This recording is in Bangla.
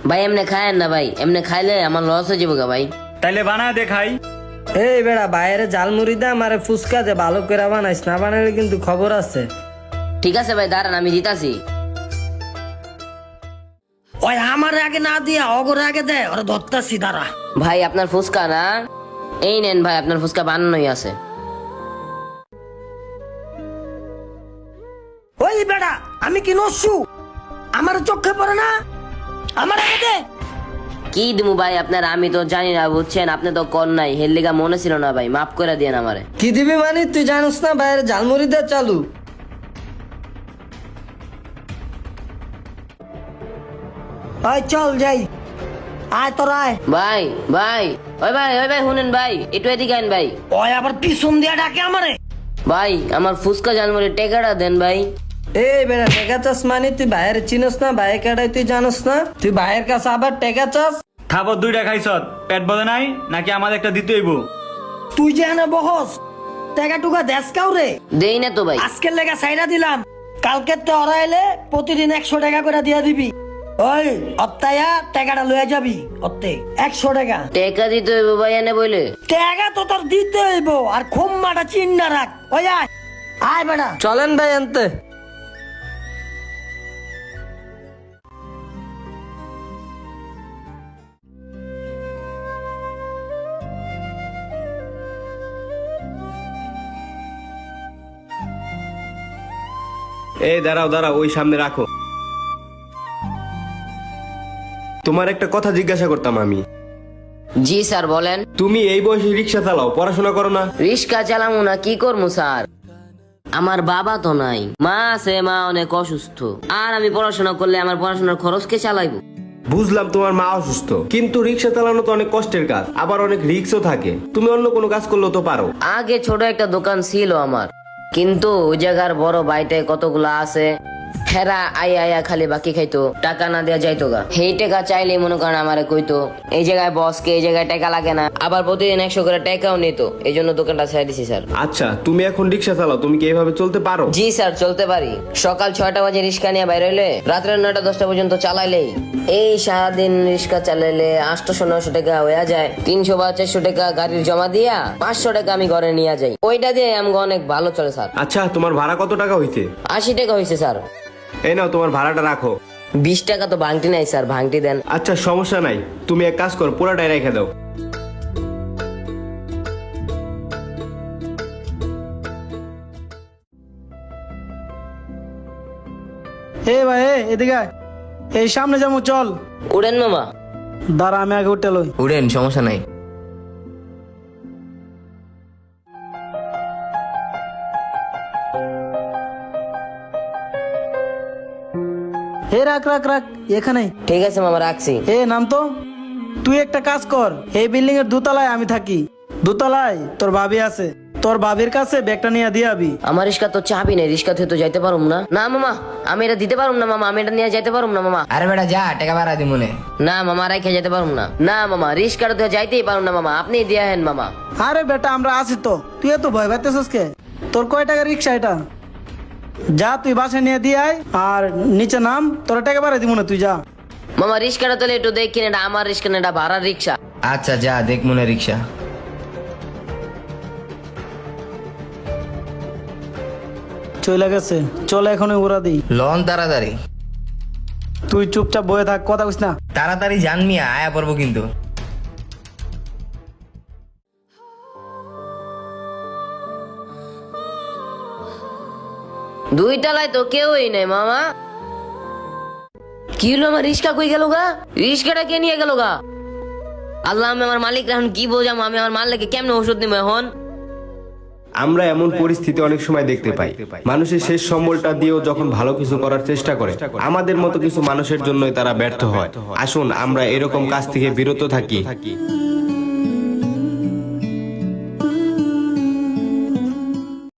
ভাই এমনি খায়েন না ভাই, এমনি খাইলে আমার লস হয়ে যাবো গা ভাই। তাইলে বানায় দে খাই। এই বেড়া বাইরে জালমুড়ি দে আমারে ফুচকা দে, ভালো করে বানাইস, না বানাইলে কিন্তু খবর আছে। ঠিক আছে ভাই দাঁড়ান আমি দিতাছি। ওই আমার আগে না দিয়া অগরে আগে দে, ওরা ধরতাছি দাঁড়া। ভাই আপনার ফুচকা না, এই নেন ভাই আপনার ফুচকা বানানোই আছে। ওই বেড়া আমি কি নসু? আমার চোখে পড়ে না, আমার আগে দে। কি দিমু ভাই আপনার, আমি তো জানি না বুঝছেন, আপনি তো কর নাই হের লিগা মনে ছিল না ভাই, মাফ করে দিয়েন আমারে। কি দিবি মানে তুই জানিস না বাইরে জালমুড়ি দে চালু। ওই চল যাই, আয় তোর আয়। ভাই ভাই ওই ভাই শুনেন ভাই, একটু এদিকে আইন ভাই। ওই আবার পিছন দিয়া ডাকে আমারে। ভাই আমার ফুচকা জালমুড়ি টেকাটা দেন ভাই। এই বেড়া টেকা চাস মানে তুই বাইরে চিনস না, বাইরে কাটাই তুই জানিস না, তুই বাইরের কাছে আবার টেকা চাস। খাবার দুইটা খাইছত, পেট বলে নাই নাকি আমাদের একটা দিতে হইব? তুই যে এনে বহস টাকা টুকা দেশ কাউ রে? দেই না তো ভাই। আজকের লেগা সাইরা দিলাম, কালকে তো ওরা এলে প্রতিদিন 100 টাকা করে দিয়া দিবি। ওই অত্তায়া টাকাটা লয়ে যাবি, অত্তে 100 টাকা। টেকা দিতে হইব ভাই এনে বইলে। টাকা তো তোর দিতে হইব, আর খুম্মাটা চিন্না রাখ। ওই আয় আয় বেটা। চলেন ভাই আনতে। এই দাঁড়াও দাঁড়াও, ওই সামনে রাখো। তোমার একটা কথা জিজ্ঞাসা করতাম আমি। জি স্যার বলেন। তুমি এই বয়সে রিক্সা চালাও, পড়াশোনা করো না? রিস্কা চালামু না কি করবো স্যার, আমার বাবা তো নাই, মা আছে, মা অনেক অসুস্থ, আর আমি পড়াশোনা করলে আমার পড়াশোনার খরচ কে চালাইবো? বুঝলাম তোমার মা অসুস্থ, কিন্তু রিক্সা চালানো তো অনেক কষ্টের কাজ, আবার অনেক রিস্কও থাকে। তুমি অন্য কোনো কাজ করলেও তো পারো। আগে ছোট একটা দোকান ছিল আমার, কিন্তু ওই জায়গার বড় বাইটায় কতগুলা আছে, হেরা আয়া খালি বাকি খাইতো, টাকা না দেয়া যাইতো গা। সেই টাকা চাইলে মনে করেন আমারে কইতো এই জায়গায় বসকে, এই জায়গায় টাকা লাগে না, আবার প্রতিদিন 100 করে টাকাও নিত, এই জন্য দোকানটা ছেড়ে দিছি স্যার। আচ্ছা, তুমি এখন রিক্সা চালাও, তুমি কি এইভাবে চলতে পারো? জি স্যার চলতে পারি, সকাল 6টা বাজে রিক্সা নিয়ে বাইরে হইলে রাত্রে 9টা 10টা পর্যন্ত চালাইলেই, এই সারাদিন রিক্সা চালাইলে 800-900 টাকা হয়ে যায়। 300 বা 400 টাকা গাড়ির জমা দিয়া 500 টাকা আমি ঘরে নিয়ে যাই, ওইটা দিয়ে আমাকে অনেক ভালো চলে স্যার। আচ্ছা, তোমার ভাড়া কত টাকা হইছে? 80 টাকা হয়েছে স্যার। এই নাও তোমার ভাড়াটা রাখো। 20 টাকা তো ভাঙটি নাই স্যার, ভাঙটি দেন। আচ্ছা সমস্যা নাই, তুমি এক কাজ করো, পুরাটাই রেখে দাও। এ ভাই এদিকে আয়। এই সামনে যাবো চল। উড়েন মামা। দাঁড়া আমি আগে উঠে লই। উড়েন সমস্যা নাই। হে রাখ রাখ রাখ এখানে। ঠিক আছে মামা রাখছি। এ নাম তো, তুই একটা কাজ কর, এই বিল্ডিং এর দোতলায় আমি থাকি, দোতলায় তোর ভাবি আছে, তোর ভাবির কাছে ব্যাগটা নিয়ে দিয়ে আবি। আমার রিস্কা তো চাবি নেই, রিস্কা তো যাইতে পারুম না। না মামা আমি এটা দিতে পারুম না মামা, আমি এটা নিয়ে যাইতে পারুম না মামা। আরে বেটা যা, টাকা বাড়া দি মনে। না মামা রাইখে যেতে পারুম না। না মামা রিস্কাটা তো যাইতেই পারুম না মামা, আপনি দিয়ে হেন মামা। আরে বেটা আমরা আছি তো, তুই এত ভয় পাইতেছিস কে? তোর কয় টাকা রিক্সা এটা? যা তুই বাসায় নিয়ে দিয়ে আয়, আর নিচে নাম, তোর টাকা বাড়াই দিব না, তুই যা। মামা রিস্কাটা তাহলে একটু দেখি, এটা আমার রিস্কা না, এটা ভাড়ার রিক্সা। আচ্ছা যা দেখ মনে রিক্সা। চলে গেছে, চলে এখন উড়া দিই। লন তাড়াতাড়ি। তুই চুপচাপ বয়ে থাক, কথা কইস না। তাড়াতাড়ি জানমি, আয়া পড়বো কিন্তু। দুই তলায় তো কেউই নেই মামা। কি হলো, আমার রিস্কা কই গেল গা? রিস্কাটা কে নিয়ে গেল গা? আল্লাহ, আমি আমার মালিক এখন কি বোঝাম, আমি আমার মালিককে কেমনে ওষুধ নিবো এখন? আমরা এমন পরিস্থিতি অনেক সময় দেখতে পাই, মানুষের শেষ সম্বলটা দিয়েও যখন ভালো কিছু করার চেষ্টা করে, আমাদের মতো কিছু মানুষের জন্যই তারা ব্যর্থ হয়। আসুন আমরা এরকম কাজ থেকে বিরত থাকি।